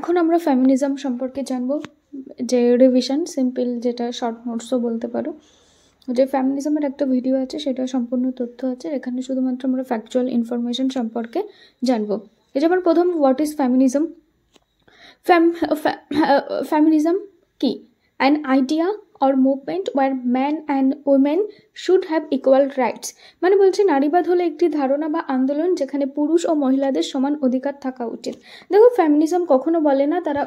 এখন আমরা ফেমিনিজম সম্পর্কে জানবো, যে রিভিশন সিম্পল, যেটা শর্ট নোটসও বলতে পারো। যে ফেমিনিজমের একটা ভিডিও আছে, সেটা সম্পূর্ণ তথ্য আছে, এখানে শুধুমাত্র আমরা ফ্যাকচুয়াল ইনফরমেশন সম্পর্কে জানবো। এই যেমন প্রথম, হোয়াট ইজ ফেমিনিজম? ফেমিনিজম কি? An idea or movement where men and women should have equal rights। মানে বলছে নারীবাদ হলো একটি ধারণা বা আন্দোলন যেখানে পুরুষ ও মহিলাদের সমান অধিকার থাকা উচিত। দেখো, ফেমিনিজম কখনো বলে না তারা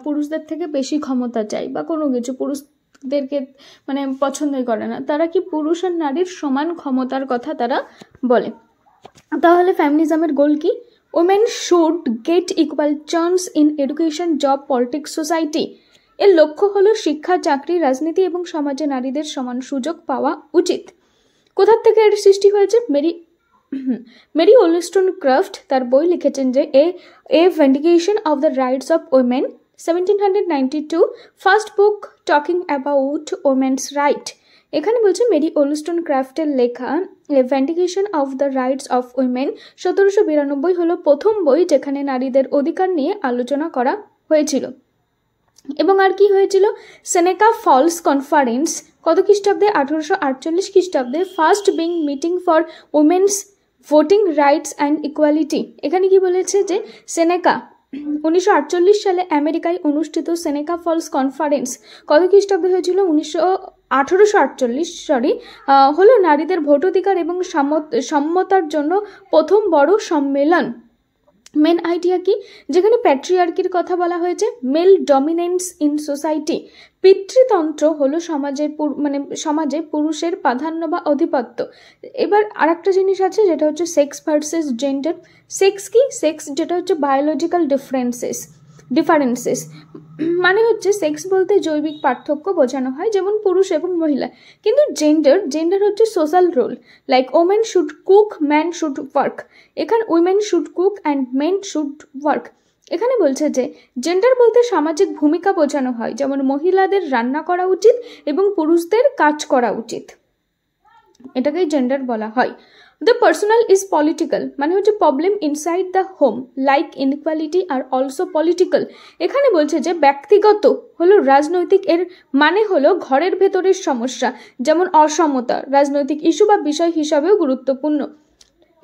পুরুষদের থেকে বেশি ক্ষমতা চায় বা কোনো কিছু, পুরুষদেরকে মানে পছন্দই করে না। তারা কি পুরুষ আর নারীর সমান ক্ষমতার কথা তারা বলে। তাহলে ফেমিনিজমের গোল কি? women should get equal chance in education, job, politics, society। এর লক্ষ্য হলো শিক্ষা, চাকরি, রাজনীতি এবং সমাজে নারীদের সমান সুযোগ পাওয়া উচিত। কোথা থেকে এর সৃষ্টি হয়েছে? মেরি ওলস্টোনক্রাফট তার বই লিখেছেন যে a vindication of the rights of women, 1792, first book talking about women's right. এখানে বলছে মেরি ওলস্টোনক্রাফটের লেখা a vindication of the rights of women 1792 হলো প্রথম বই যেখানে নারীদের অধিকার নিয়ে আলোচনা করা হয়েছিল। এবং আর কি হয়েছিল? সেনেকা ফলস কনফারেন্স কত খ্রিস্টাব্দে? 1848 খ্রিস্টাব্দে, first being meeting for women's voting rights and equality. এখানে কি বলেছে যে সেনেকা 1948 সালে আমেরিকায় অনুষ্ঠিত সেনেকা ফলস কনফারেন্স কত খ্রিস্টাব্দে হয়েছিল? 1848 হলো নারীদের ভোটাধিকার এবং সম্মতার জন্য প্রথম বড় সম্মেলন। মেন আইডিয়া কি? যেখানে প্যাট্রিয়ার্কির কথা বলা হয়েছে, মেল ডমিনেন্স ইন সোসাইটি। পিতৃতন্ত্র হলো সমাজে পুরুষের প্রাধান্য বা আধিপত্য। এবার আর একটা জিনিস আছে, যেটা হচ্ছে সেক্স ভার্সেস জেন্ডার। সেক্স কি? সেক্স যেটা হচ্ছে বায়োলজিক্যাল ডিফারেন্সেস। মানে হচ্ছে সেক্স বলতে জৈবিক পার্থক্য বোঝানো হয়, যেমন পুরুষ এবং মহিলা। কিন্তু জেন্ডার হচ্ছে social role, like women should cook, man should work. এখানে women should cook and men should work. এখানে বলছে যে জেন্ডার বলতে সামাজিক ভূমিকা বোঝানো হয়, যেমন মহিলাদের রান্না করা উচিত এবং পুরুষদের কাজ করা উচিত, এটাকেই জেন্ডার বলা হয়। দ্য পার্সোনাল ইজ পলিটিক্যাল, মানে হচ্ছে problem inside the home like inequality are also political. এখানে বলছে যে ব্যক্তিগত হলো রাজনৈতিক, এর মানে হলো ঘরের ভেতরের সমস্যা, যেমন অসমতা রাজনৈতিক ইস্যু বা বিষয় হিসাবেও গুরুত্বপূর্ণ।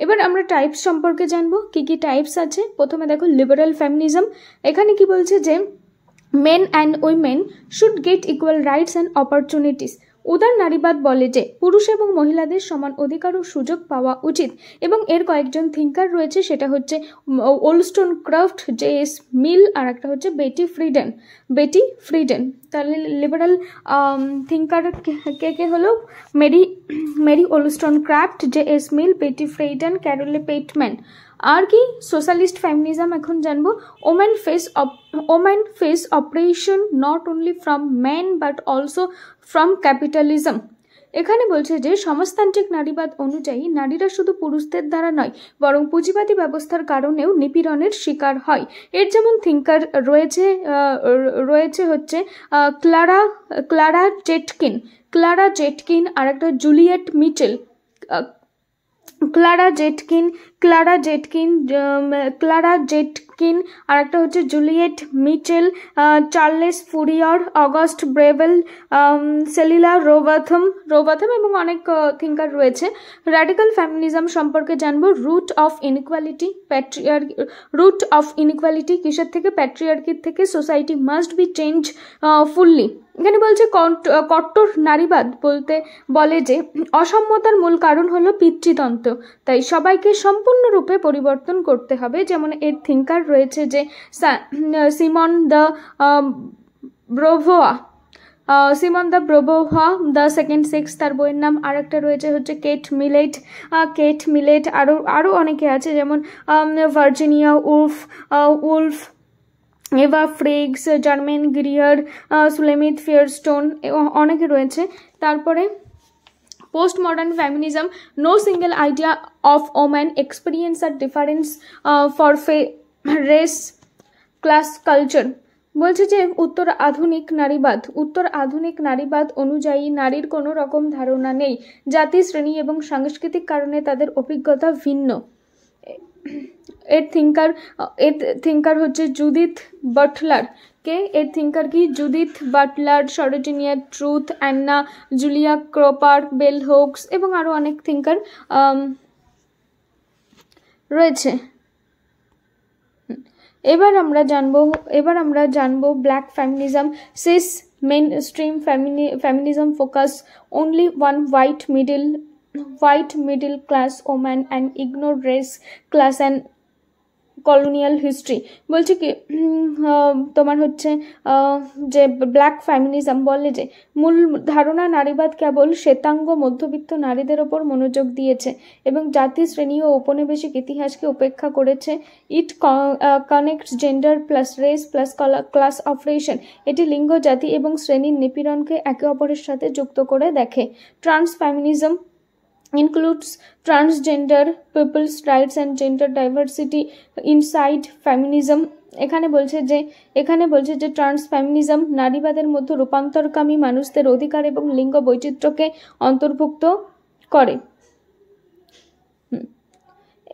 এবার আমরা টাইপস সম্পর্কে জানবো, কি কি টাইপস আছে। প্রথমে দেখো লিবারাল ফেমিনিজম। এখানে কি বলছে যে men and women should get equal rights and opportunities. উদার নারীবাদ বলে যে পুরুষ এবং মহিলাদের সমান অধিকার ও সুযোগ পাওয়া উচিত, এবং এর কয়েকজন থিঙ্কার রয়েছে, সেটা হচ্ছে ওলস্টোনক্রাফট, জে.এস. মিল, আর একটা হচ্ছে বেটি ফ্রিডেন। তাহলে লিবারাল থিঙ্কার কে হলো? মেরি ওলস্টোনক্রাফট, জে.এস. মিল, বেটি ফ্রিডেন, ক্যারোলে পেটম্যান। আর কি? সোশ্যালিস্ট ফেমিনিজম এখন জানবো। Women face oppression not only from men but also from capitalism. এখানে বলছে যে সমাজতান্ত্রিক নারীবাদ অনুযায়ী নারীরা শুধু পুরুষদের দ্বারা নয়, বরং পুঁজিবাদী ব্যবস্থার কারণেও নিপীড়নের শিকার হয়। এর যেমন থিঙ্কার রয়েছে হচ্ছে ক্লারা জেটকিন, আর একটা জুলিয়েট মিচেল। ক্লারা জেটকিন আর একটা হচ্ছে Juliet Mitchell, Charles Fourier, August Bebel, Sheila Rowbotham এবং অনেক থিঙ্কার রয়েছে। র্যাডিক্যাল ফেমিনিজম সম্পর্কে জানবো। রুট অফ ইনইকুয়ালিটি কিসের থেকে? প্যাট্রিয়ার্কির থেকে। Society must be change fully. এখানে বলছে কট্টর নারীবাদ বলে যে অসম্মতার মূল কারণ হলো পিতৃতন্ত্র, তাই সবাইকে সম্পূর্ণরূপে পরিবর্তন করতে হবে। যেমন এর থিঙ্কার রয়েছে যে Simone de Beauvoir, the second sex তার বইয়ের নাম। আর একটা রয়েছে হচ্ছে কেট মিলেট, আরও অনেকে আছে, যেমন Virginia Woolf, Eva Figes, Germaine Greer, Shulamith Firestone, অনেকে রয়েছে। তারপরে post modern feminism. No single idea of woman experience আর difference for race, class, culture. বলছে যে উত্তর আধুনিক নারীবাদ অনুযায়ী নারীর কোনো রকম ধারণা নেই, জাতি, শ্রেণী এবং সাংস্কৃতিক কারণে তাদের অভিজ্ঞতা ভিন্ন। এর থিঙ্কার হচ্ছে জুডিথ বাটলার। কে এর থিঙ্কার কি? Judith Butler, Sojourner Truth, Anna, Julia Cooper, Bell Hooks এবং আরও অনেক থিঙ্কার রয়েছে। এবার আমরা জানবো black feminism. This mainstream feminism focus only one white middle class woman and ignore race, class and colonial history. বলছে কি তোমার হচ্ছে যে ব্ল্যাক ফেমিনিজম বলে যে মূল ধারণা নারীবাদ কেবল শ্বেতাঙ্গ মধ্যবিত্ত নারীদের ওপর মনোযোগ দিয়েছে এবং জাতি, শ্রেণী ও ঔপনিবেশিক ইতিহাসকে উপেক্ষা করেছে। It connects gender plus race plus class oppression. এটি লিঙ্গ, জাতি এবং শ্রেণীর নিপীড়নকে একে অপরের সাথে যুক্ত করে দেখে। Trans feminism includes transgender people's rights and gender diversity inside feminism। এখানে বলছে যে ট্রান্স ফেমিনিজম নারীবাদের মধ্যে রূপান্তরকামী মানুষদের অধিকার এবং লিঙ্গ বৈচিত্র্যকে অন্তর্ভুক্ত করে।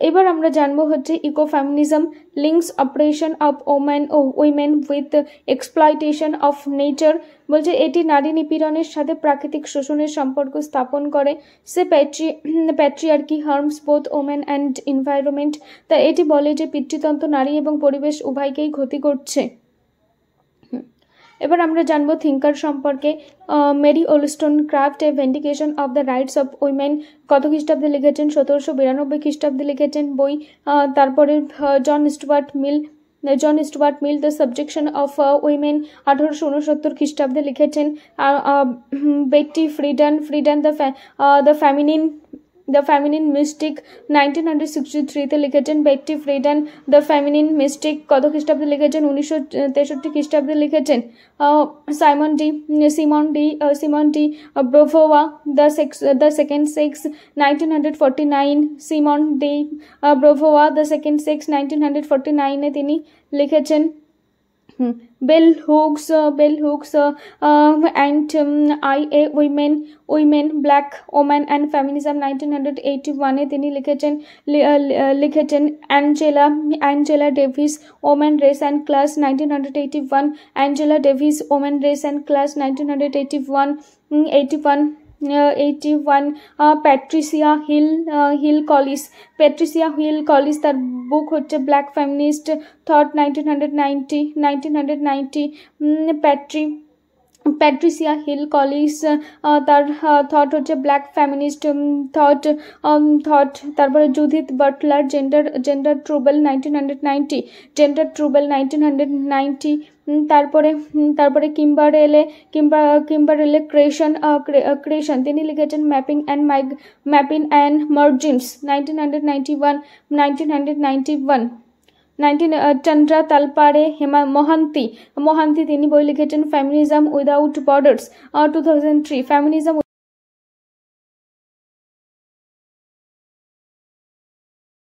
এবার আমরা জানবো হচ্ছে ecofeminism links oppression of women with exploitation of nature. বলছে এটি নারী নিপীড়নের সাথে প্রাকৃতিক শোষণের সম্পর্ক স্থাপন করে। সে patriarchy harms both women and environment. তা এটি বলে যে পিতৃতন্ত্র নারী এবং পরিবেশ উভয়কেই ক্ষতি করছে। এবার আমরা জানবো থিঙ্কার সম্পর্কে। Mary Wollstonecraft a vindication of the rights of women কত খ্রিস্টাব্দে লিখেছেন? 1792 খ্রিস্টাব্দে লিখেছেন বই। তারপরে John Stuart Mill the subjection of women 1869 খ্রিস্টাব্দে লিখেছেন। Betty Friedan the feminine mystique 1963-তে লিখেছেন। Betty Friedan the feminine mystique কত খ্রিস্টাব্দে লিখেছেন? 1963 খ্রিস্টাব্দে লিখেছেন। Simone de Beauvoir the second sex 1949। Simone de Beauvoir the second sex 1949-এ তিনি লিখেছেন। Bell Hooks and I.A. Women, Black Woman and Feminism 1981-এ তিনি লিখেছেন। Angela Davis Women, Race and Class 1981। Angela Davis Women, Race and Class 1981। Patricia Hill Collins তার book হচ্ছে black feminist thought 1990। Patricia Hill Collins তার thought হচ্ছে black feminist thought. তারপরে Judith Butler gender trouble 1990। তারপরে Kimberle Crenshaw তিনি লিখেছেন mapping and margins 1991। Chandra Talpade Mohanty তিনি বই লিখেছেন ফেমিনিজম উইদাউট বর্ডার্স 2003। ফেমিনিজম